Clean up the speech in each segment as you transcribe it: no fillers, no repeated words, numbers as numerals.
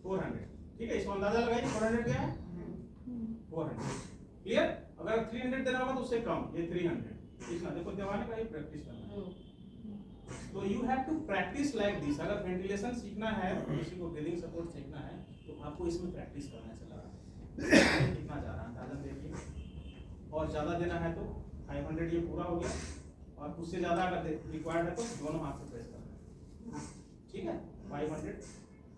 400, ठीक है, इसको अंदाजा लगाइए 400 क्या है, 400, क्लियर। अगर 300 देना होगा तो उससे कम, ये 300, इतना देखो दबाने का ही प्रैक्टिस करना है। तो you have to practice like this. अगर वेंटिलेशन सीखना है, किसी को ब्रीदिंग सपोर्ट सीखना है, तो आपको इसमें प्रैक्टिस करना है। चला कितना जा रहा है अंदाजा देखिए, और ज़्यादा देना है तो 500 ये पूरा हो गया, और उससे ज़्यादा अगर रिक्वायर्ड है तो दोनों हाथ से प्रेस करना है, ठीक है। 500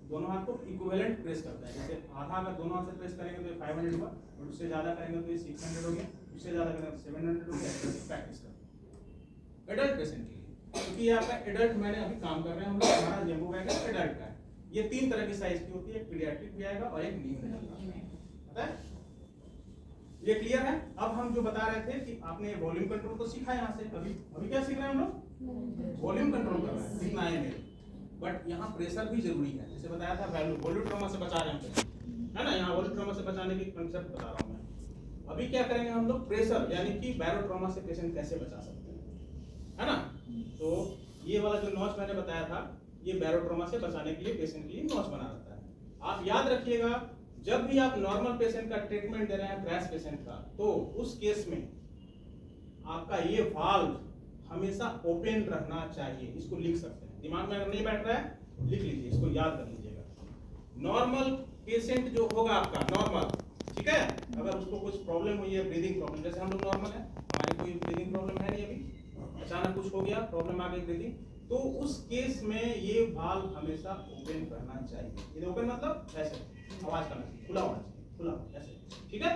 दोनों हाथ को इक्विवेलेंट प्रेस करते हैं, जैसे आधा अगर दोनों हाथ से प्रेस करेंगे तो 500 हुआ, और उससे ज़्यादा करेंगे तो ये 600 हो गया, उससे ज़्यादा करेंगे तो 700 हो गया। प्रैक्टिस करें एडल्ट पेशेंट के लिए, क्योंकि ये आपका एडल्ट मैंने अभी काम कर रहे हैं हम लोग, हमारा जेम्बो बैग है एडल्ट का है। ये 3 तरह की साइज की होती है, एक पीडियाट्रिक भी आएगा और एक न्यू पता है। ये क्लियर है। अब हम जो बता रहे थे कि आपने वॉल्यूम कंट्रोल तो सीखा यहाँ से, अभी क्या सीख रहे हैं हम लोग, वॉल्यूम कंट्रोल कर रहे हैं, जितना है मेरे, बट यहाँ प्रेशर भी जरूरी है। जैसे बताया था वॉल्यूम ट्रॉमा से बचा रहे हैं, है ना, यहाँ वॉल्यूम ट्रॉमा से बचाने की कंसेप्ट बता रहा हूँ मैं। अभी क्या करेंगे हम लोग, प्रेशर यानी कि बैरोट्रॉमा से पेशेंट कैसे बचा सकते हैं, है ना। तो ये वाला जो नॉच मैंने बताया था, ये बैरोट्रॉमा से बचाने के लिए पेशेंट के लिए नॉच बना रहता है। आप याद रखिएगा, जब भी आप नॉर्मल पेशेंट का ट्रीटमेंट दे रहे हैं क्रैश पेशेंट का, तो उस केस में आपका ये वाल्व हमेशा ओपन रहना चाहिए। इसको लिख सकते हैं, दिमाग में अगर नहीं बैठ रहा है लिख लीजिए, इसको याद कर लीजिएगा। नॉर्मल पेशेंट जो होगा आपका नॉर्मल, ठीक है, अगर उसको कुछ प्रॉब्लम हुई है, ब्रीदिंग प्रॉब्लम, जैसे हम लोग नॉर्मल है, हमारी कोई ब्रीदिंग प्रॉब्लम है नहीं, अभी अचानक कुछ हो गया, प्रॉब्लम आ गई ब्रीदिंग, तो उस केस में ये वाल्व हमेशा ओपन रहना चाहिए। ये ओपन मतलब ऐसे आवाज करना चाहिए, खुला होना चाहिए, खुला ऐसे, ठीक है।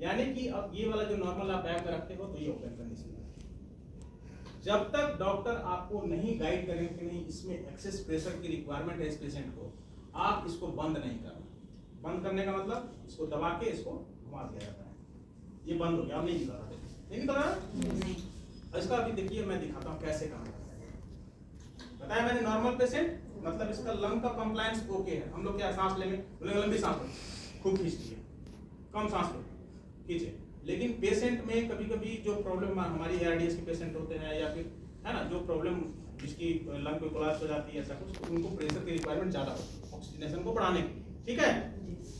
यानी कि अब ये वाला जो नॉर्मल आप बैग में रखते हो तो ये ओपन कंडीशन है। जब तक डॉक्टर आपको नहीं गाइड करेंगे कि नहीं इसमें एक्सेस प्रेशर की रिक्वायरमेंट है इस पेशेंट को, आप इसको बंद नहीं करना। बंद करने का मतलब इसको दबा के इसको घुमा दिया जाता है, ये बंद हो गया, अब नहीं निकल रहा, नहीं निकल रहा। इसका अभी देखिए मैं दिखाता हूँ कैसे काम करता है। बताया मैंने नॉर्मल पेशेंट मतलब इसका लंग का कंप्लायंस ओके है। हम लोग क्या सांस लेंगे, बोलेंगे लंबी सांस लो, खूब खींचिए, कम सांस लो, खींचे। लेकिन पेशेंट में कभी कभी जो प्रॉब्लम हमारी एआरडीएस के पेशेंट होते हैं, या फिर है ना जो प्रॉब्लम जिसकी लंग को कोलैप्स हो जाती है ऐसा कुछ, तो उनको प्रेशर की रिक्वायरमेंट ज़्यादा होती है ऑक्सीजनेशन को बढ़ाने की, ठीक है।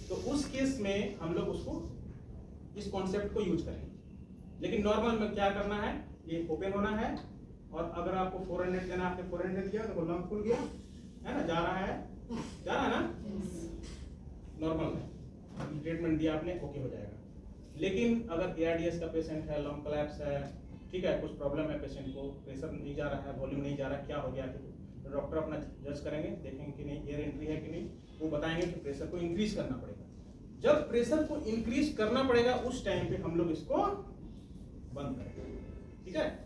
तो उस केस में हम लोग उसको इस कॉन्सेप्ट को यूज करेंगे। लेकिन नॉर्मल में क्या करना है, ये ओपन होना है, और अगर आपको 400 देना, आपने 400 दिया तो लंग खुल गया, है ना, जा रहा है, जा रहा है ना, नॉर्मल में ट्रीटमेंट दिया आपने, ओके हो जाएगा। लेकिन अगर एआरडीएस का पेशेंट है, लंग कोलैप्स है, ठीक है, कुछ प्रॉब्लम है पेशेंट को, प्रेशर नहीं जा रहा है, वॉल्यूम नहीं जा रहा है, क्या हो गया, तो डॉक्टर अपना जज करेंगे, देखेंगे कि नहीं एयर एंट्री है कि नहीं, वो बताएंगे कि प्रेशर को इंक्रीज करना पड़ेगा। जब प्रेशर को इंक्रीज करना पड़ेगा उस टाइम पे हम लोग इसको बंद करेंगे, ठीक है।